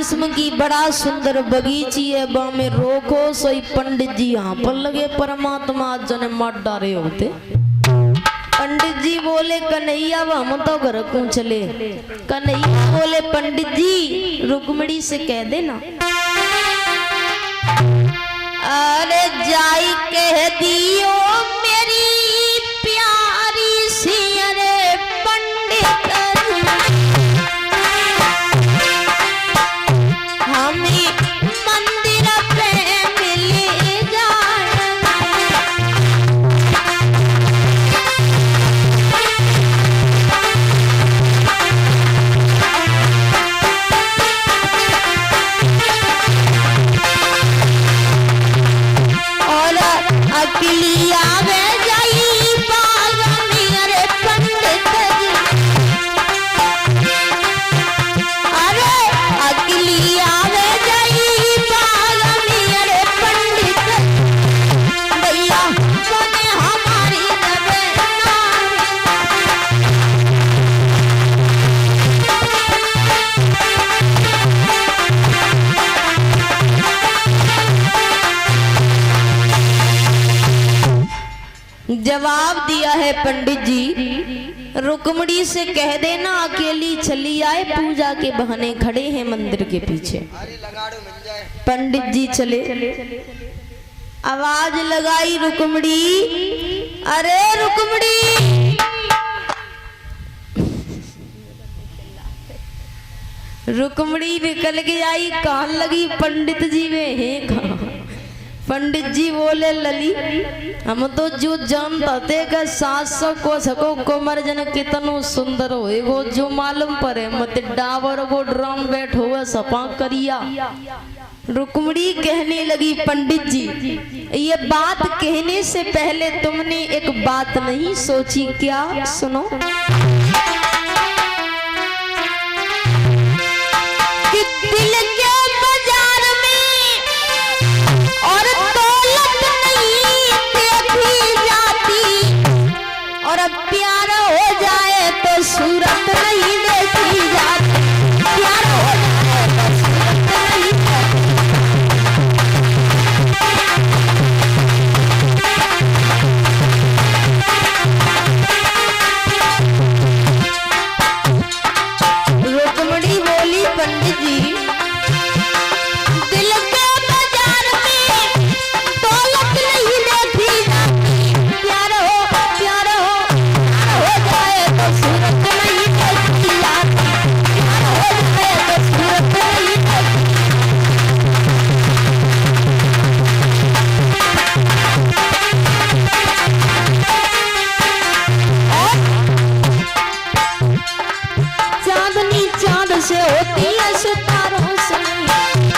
किस्म की बड़ा सुंदर बगीची है, बा में रोको सोई पंडित जी यहाँ पर लगे परमात्मा जने मार डारे होते। पंडित जी बोले कन्हैया हम तो घर को चले। कन्हैया बोले पंडित जी रुक्मिणी से कह देना, अरे जाई कह दियो मेरी प्यारी सी, अरे पंडित हमें मंदिर पे मिले जाए। और अकेलिया में जाई बाग मेरे पंडित जी, अरे अकेलिया में जाई बाग मेरे पंडित भैया बने हमारी जवाब दिया है पंडित जी, रुक्मिणी से कह देना अकेली चली आए, पूजा के बहाने खड़े हैं मंदिर के पीछे। पंडित जी चले, आवाज लगाई रुक्मिणी, अरे रुक्मिणी। रुक्मिणी निकल के आई, कहाँ लगी पंडित जी वे हैं कहाँ। पंडित जी बोले लली हम तो जो जानता थे कि 700 को सको कुमार जन कितनो सुंदर होएगो, जो मालूम पड़े मत डावर वो ड्राम बैठ हुआ सपा करिया। रुक्मिणी कहने लगी पंडित जी ये बात कहने से पहले तुमने एक बात नहीं सोची क्या? सुनो कि दिल के बाजार में और दौलत नहीं देखी जाती, और अब प्यार हो जाए तो सूरत नहीं देखी जाती। प्यार हो जाए तो सूरत नहीं देखी। रुक्मिणी बोली पंडित जी दिल के बाजार में दौलत नहीं देखी जाती, प्यार हो जाए तो सूरत नहीं देखी जाती। प्यार हो जाए तो सूरत नहीं देखी। और चांदनी चांद से होती है सितारों से नहीं,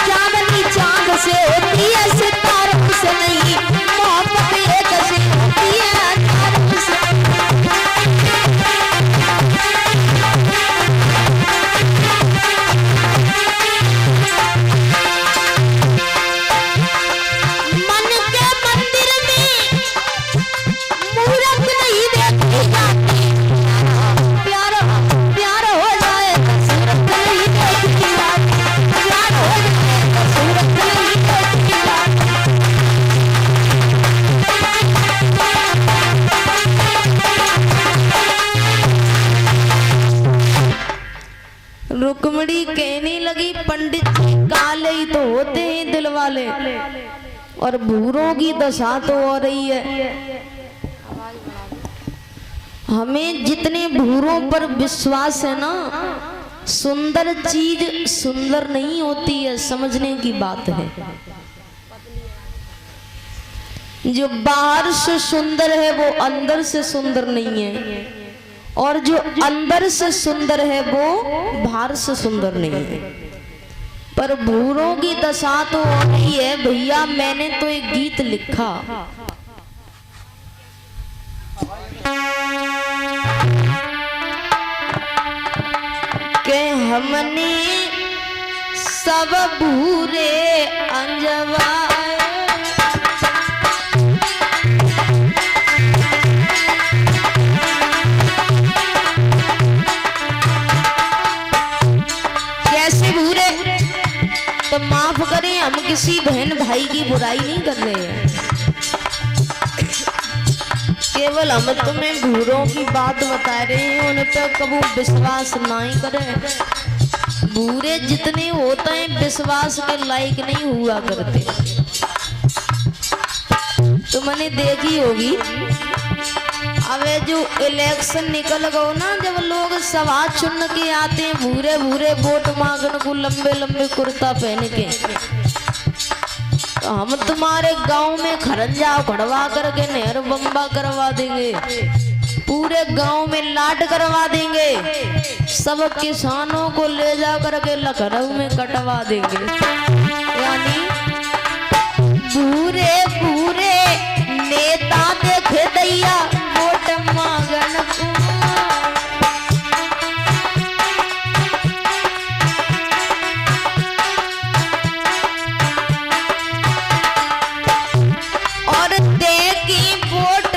चांदनी चांद से होती है सितारों से नहीं, मोहब्बत एक से होती है हजारों से। मन के मंदिर में मूरत नहीं देखी जाती, प्यार हो जाए तो सूरत नहीं देखी जाती। प्यार हो जाए तो सूरत नहीं देखी जाती। रुक्मिणी कहने लगी पंडित जी काले ही तो होते हैं दिल वाले, और भूरों की दशा तो हो रही है। हमें जितने भूरों पर विश्वास है ना, सुंदर चीज सुंदर नहीं होती है, समझने की बात है। जो बाहर से सुंदर है वो अंदर से सुंदर नहीं है, और जो अंदर से सुंदर है वो बाहर से सुंदर नहीं है। पर भूरों की दशा तो हो रही है भैया। मैंने तो एक गीत लिखा, के हमने सब भूरे अंजवाए, तो माफ करें, हम किसी बहन भाई की बुराई नहीं कर रहे हैं, केवल हम तुम्हें बूढ़ों की बात बता रहे हैं, उन पर कभी विश्वास नहीं करें। बूढ़े जितने होते हैं विश्वास के लायक नहीं हुआ करते। तो मैंने देखी होगी, अबे जो इलेक्शन निकल गो ना, जब लोग सभा चुन के आते हैं भूरे भूरे वोट मांगने को, लंबे लंबे कुर्ता पहन के, तो हम तुम्हारे गांव में खरंजा खड़वा करके नहर बम्बा करवा देंगे, पूरे गांव में लाट करवा देंगे, सब किसानों को ले जा करके लखनऊ में कटवा देंगे। यानी पूरे पूरे नेता देखे दैया वोट मांगन को। और देखी वोट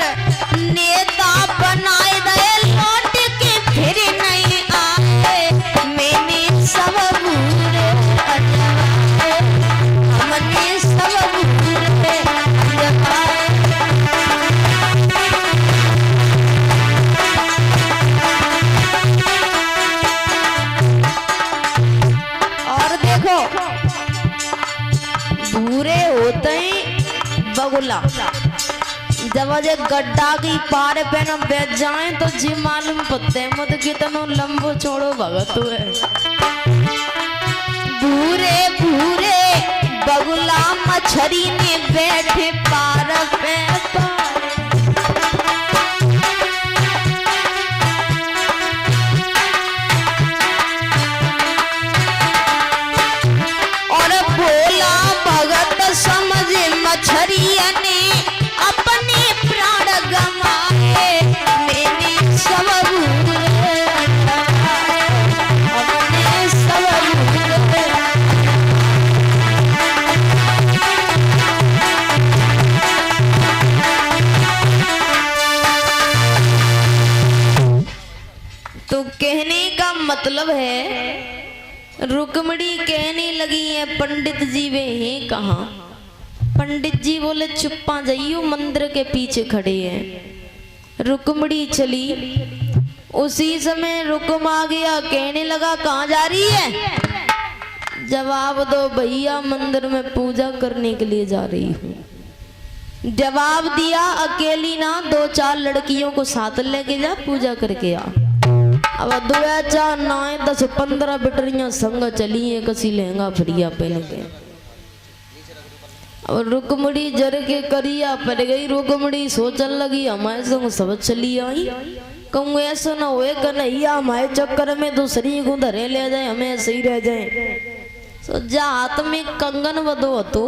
नेता बनाए दे, लौट के फिर नहीं आए, मैंने सब बूढ़े अजवाए, हमने सब बूढ़े अजवाए। भूरे होते हैं बगुला, जब अजय गड्ढा की पार पे न बैठ जाए तो जी मालूम पत्ते मत कितनो लंबो छोड़ो भगत है। भूरे भूरे बगुला मछरी ने बैठे पार पे मछरिया ने अपने प्राण गमाए, मैंने सब बूढ़े अपने सब बूढ़े। तो कहने का मतलब है, रुक्मणी कहने लगी है पंडित जी वे हैं कहाँ। पंडित जी बोले चुप्पा जाइयो, मंदिर के पीछे खड़े हैं। रुक्मणी चली, उसी समय रुकम आ गया, कहने लगा कहाँ जा रही है। जवाब दो भैया, मंदिर में पूजा करने के लिए जा रही हूँ। जवाब दिया अकेली ना, 2-4 लड़कियों को साथ लेके जा, पूजा करके आ। अब 2-4 9 10-15 बिटरियां संग चली है, कसी लहंगा फरिया पहन के। और रुक्मणी जर के करिया पड़ गई। रुक्मणी सोचन लगी हमारे संग सब चली आई, कहूँ ऐसा ना होए कन्हैया हमारे चक्कर में दूसरी को धरे ले जाए, हमें ऐसे ही रह जाए। तो जा हाथ में कंगन बदो तो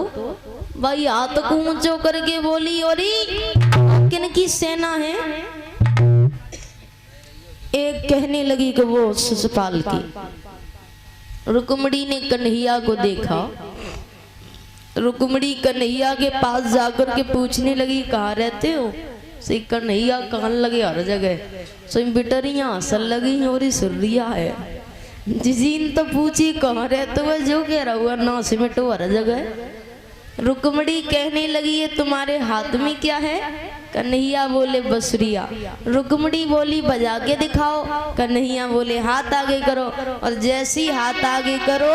भाई हाथ को ऊंचो करके बोली, और किन की सेना है। एक कहने लगी कि वो शिशुपाल की। रुक्मणी ने कन्हैया को देखा, रुक्मणी कन्हैया के पास जाकर के पूछने लगी कहाँ रहते हो। सही कन्हैया कान लगे हर जगह, सही बिटरियां हंसन लगी और सुर्रिया है। जिजीन तो पूछी कहाँ रहते हो, जो कह रहा हुआ ना सिमटो हर जगह। रुक्मणी कहने लगी ये तुम्हारे हाथ में क्या है। कन्हैया बोले बसुरिया। रुक्मणी बोली बजा के दिखाओ। कन्हैया बोले हाथ आगे करो, और जैसी हाथ आगे करो